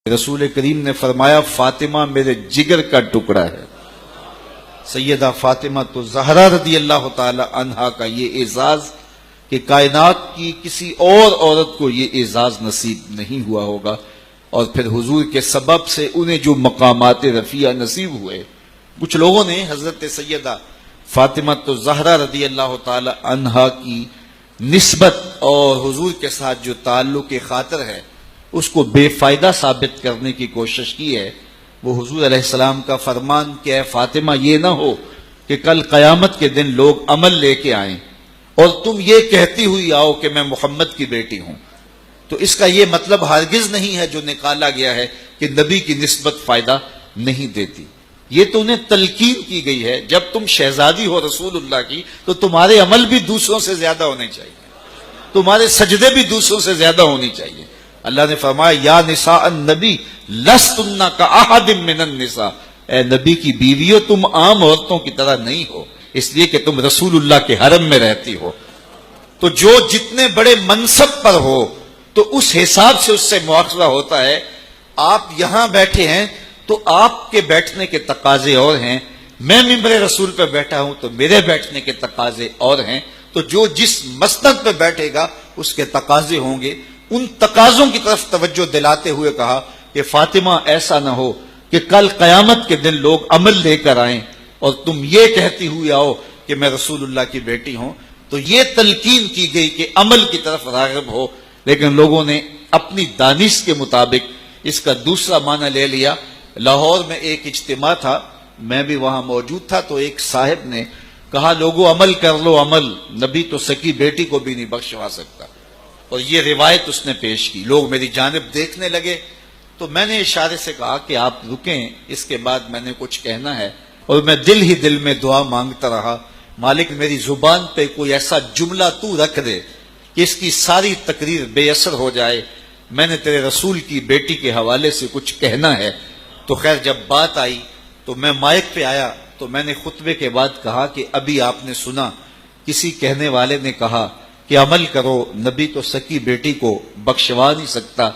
رسول کریم نے فرمایا فاطمہ میرے جگر کا ٹکڑا ہے۔ سیدہ فاطمہ تو زہرا رضی اللہ تعالی عنہا کا یہ اعزاز کہ کائنات کی کسی اور عورت کو یہ اعزاز نصیب نہیں ہوا ہوگا، اور پھر حضور کے سبب سے انہیں جو مقامات رفیع نصیب ہوئے۔ کچھ لوگوں نے حضرت سیدہ فاطمہ تو زہرا رضی اللہ تعالی عنہا کی نسبت اور حضور کے ساتھ جو تعلق خاطر ہے اس کو بے فائدہ ثابت کرنے کی کوشش کی ہے۔ وہ حضور علیہ السلام کا فرمان کہ اے فاطمہ یہ نہ ہو کہ کل قیامت کے دن لوگ عمل لے کے آئیں اور تم یہ کہتی ہوئی آؤ کہ میں محمد کی بیٹی ہوں۔ تو اس کا یہ مطلب ہرگز نہیں ہے جو نکالا گیا ہے کہ نبی کی نسبت فائدہ نہیں دیتی۔ یہ تو انہیں تلقین کی گئی ہے جب تم شہزادی ہو رسول اللہ کی تو تمہارے عمل بھی دوسروں سے زیادہ ہونے چاہیے، تمہارے سجدے بھی دوسروں سے زیادہ ہونی چاہیے۔ اللہ نے فرمایا یا نساء النبی لستن کاحد من النساء، اے نبی کی بیویوں تم عام عورتوں کی طرح نہیں ہو، اس لیے کہ تم رسول اللہ کے حرم میں رہتی ہو۔ تو جو جتنے بڑے منصب پر ہو تو اس حساب سے اس سے مواخذہ ہوتا ہے۔ آپ یہاں بیٹھے ہیں تو آپ کے بیٹھنے کے تقاضے اور ہیں، میں ممبر رسول پہ بیٹھا ہوں تو میرے بیٹھنے کے تقاضے اور ہیں۔ تو جو جس مسند پہ بیٹھے گا اس کے تقاضے ہوں گے، ان تقاضوں کی طرف توجہ دلاتے ہوئے کہا کہ فاطمہ ایسا نہ ہو کہ کل قیامت کے دن لوگ عمل لے کر آئیں اور تم یہ کہتی ہوئی آؤ کہ میں رسول اللہ کی بیٹی ہوں۔ تو یہ تلقین کی گئی کہ عمل کی طرف راغب ہو، لیکن لوگوں نے اپنی دانش کے مطابق اس کا دوسرا معنی لے لیا۔ لاہور میں ایک اجتماع تھا، میں بھی وہاں موجود تھا، تو ایک صاحب نے کہا لوگوں عمل کر لو، عمل نبی تو سکی بیٹی کو بھی نہیں بخشوا سکتا، اور یہ روایت اس نے پیش کی۔ لوگ میری جانب دیکھنے لگے تو میں نے اشارے سے کہا کہ آپ رکیں، اس کے بعد میں نے کچھ کہنا ہے، اور میں دل ہی دل میں دعا مانگتا رہا مالک میری زبان پہ کوئی ایسا جملہ تو رکھ دے کہ اس کی ساری تقریر بے اثر ہو جائے، میں نے تیرے رسول کی بیٹی کے حوالے سے کچھ کہنا ہے۔ تو خیر جب بات آئی تو میں مائک پہ آیا تو میں نے خطبے کے بعد کہا کہ ابھی آپ نے سنا کسی کہنے والے نے کہا کہ عمل کرو، نبی تو سکی بیٹی کو بخشوا نہیں سکتا۔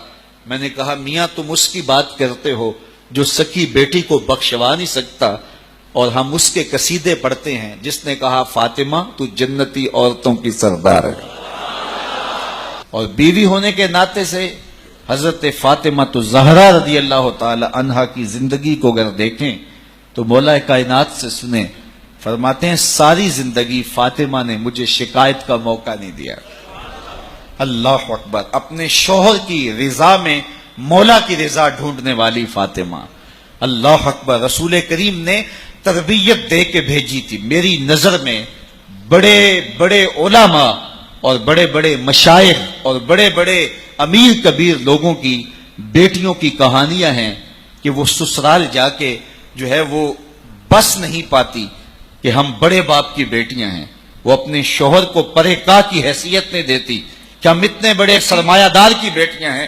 میں نے کہا میاں تم اس کی بات کرتے ہو جو سکی بیٹی کو بخشوا نہیں سکتا، اور ہم اس کے قصیدے پڑھتے ہیں جس نے کہا فاطمہ تو جنتی عورتوں کی سردار ہے۔ اور بیوی ہونے کے ناطے سے حضرت فاطمہ تو زہرا رضی اللہ تعالی عنہا کی زندگی کو اگر دیکھیں تو مولا کائنات سے سنیں، فرماتے ہیں ساری زندگی فاطمہ نے مجھے شکایت کا موقع نہیں دیا۔ اللہ اکبر، اپنے شوہر کی رضا میں مولا کی رضا ڈھونڈنے والی فاطمہ، اللہ اکبر۔ رسول کریم نے تربیت دے کے بھیجی تھی۔ میری نظر میں بڑے بڑے علماء اور بڑے بڑے مشائخ اور بڑے بڑے امیر کبیر لوگوں کی بیٹیوں کی کہانیاں ہیں کہ وہ سسرال جا کے جو ہے وہ بس نہیں پاتی کہ ہم بڑے باپ کی بیٹیاں ہیں، وہ اپنے شوہر کو پرے کا کی حیثیت نہیں دیتی کہ ہم اتنے بڑے سرمایہ دار کی بیٹیاں ہیں۔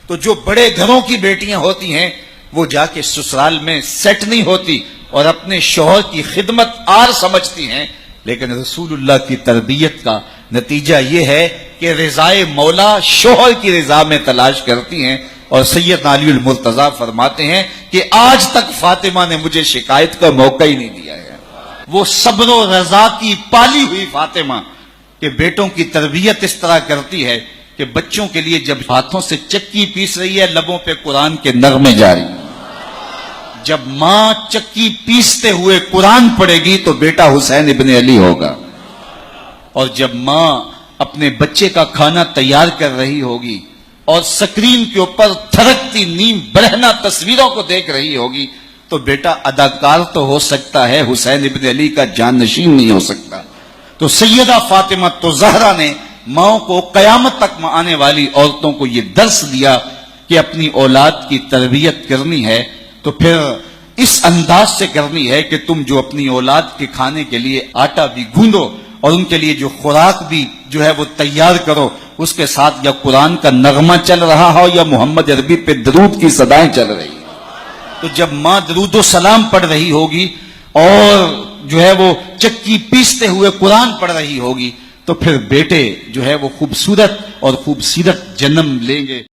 تو جو بڑے گھروں کی بیٹیاں ہوتی ہیں وہ جا کے سسرال میں سیٹ نہیں ہوتی اور اپنے شوہر کی خدمت آر سمجھتی ہیں، لیکن رسول اللہ کی تربیت کا نتیجہ یہ ہے کہ رضائے مولا شوہر کی رضا میں تلاش کرتی ہیں۔ اور سید علی المرتضیٰ فرماتے ہیں کہ آج تک فاطمہ نے مجھے شکایت کا موقع ہی نہیں دیا ہے۔ وہ صبر و رضا کی پالی ہوئی فاطمہ کہ بیٹوں کی تربیت اس طرح کرتی ہے کہ بچوں کے لیے جب ہاتھوں سے چکی پیس رہی ہے لبوں پہ قرآن کے نغمے جاری ہیں۔ جب ماں چکی پیستے ہوئے قرآن پڑھے گی تو بیٹا حسین ابن علی ہوگا، اور جب ماں اپنے بچے کا کھانا تیار کر رہی ہوگی اور سکرین کے اوپر تھرکتی نیم برہنہ تصویروں کو دیکھ رہی ہوگی تو بیٹا اداکار تو ہو سکتا ہے، حسین ابن علی کا جانشین نہیں ہو سکتا۔ تو سیدہ فاطمہ تو زہرا نے ماؤں کو قیامت تک آنے والی عورتوں کو یہ درس دیا کہ اپنی اولاد کی تربیت کرنی ہے تو پھر اس انداز سے کرنی ہے کہ تم جو اپنی اولاد کے کھانے کے لیے آٹا بھی گوندو اور ان کے لیے جو خوراک بھی جو ہے وہ تیار کرو، اس کے ساتھ یا قرآن کا نغمہ چل رہا ہو یا محمد عربی پہ درود کی صدائیں چل رہی ہیں۔ تو جب ماں درود و سلام پڑھ رہی ہوگی اور جو ہے وہ چکی پیستے ہوئے قرآن پڑھ رہی ہوگی تو پھر بیٹے جو ہے وہ خوبصورت اور خوبصورت جنم لیں گے۔